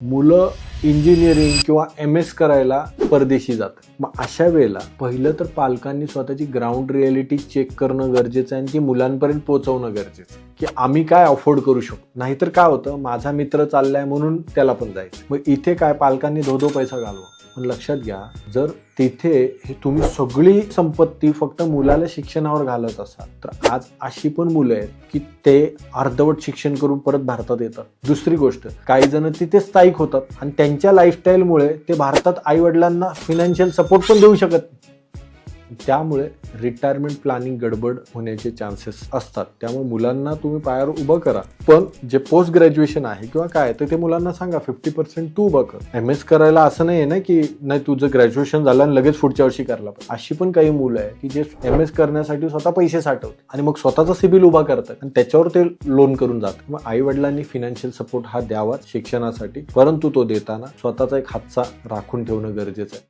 मुलं इंजिनिअरिंग किंवा MS करायला परदेशी जातात. मग अशा वेळेला पहिलं तर पालकांनी स्वतःची ग्राउंड रियालिटी चेक करणं गरजेचं आहे आणि ती मुलांपर्यंत पोहोचवणं गरजेचं आहे की आम्ही काय अफोर्ड करू शकतो. नाहीतर काय होतं, माझा मित्र चाललाय म्हणून त्याला पण जायचं. मग इथे काय पालकांनी धो पैसा घालवा. पण लक्षात घ्या, जर तिथे हे तुम्ही सगळी संपत्ती फक्त मुलाला शिक्षणावर घालत असाल तर आज अशी पण मुलं आहेत की ते अर्धवट शिक्षण करून परत भारतात येतात. दुसरी गोष्ट, काही जण तिथे स्थायिक होतात आणि त्यांच्या लाईफस्टाईलमुळे ते भारतात आई वडिलांना फायनान्शियल सपोर्ट पण देऊ शकत नाही. त्यामुळे रिटायरमेंट प्लॅनिंग गडबड होण्याचे चान्सेस असतात. त्यामुळे मुलांना तुम्ही पायावर उभं करा, पण जे पोस्ट ग्रॅज्युएशन आहे किंवा काय तर ते मुलांना सांगा 50% तू उभं कर. MS करायला असं नाही आहे ना की नाही तुझं ग्रॅज्युएशन झालं आणि लगेच पुढच्या वर्षी करायला पाहिजे. अशी पण काही मुलं आहे की जे MS करण्यासाठी स्वतः पैसे साठवतात आणि मग स्वतःचा सिबिल उभा करतात आणि त्याच्यावर ते लोन करून जातात. मग आई वडिलांनी फायनान्शियल सपोर्ट हा द्यावा शिक्षणासाठी, परंतु तो देताना स्वतःचा एक हातचा राखून ठेवणं गरजेचं आहे.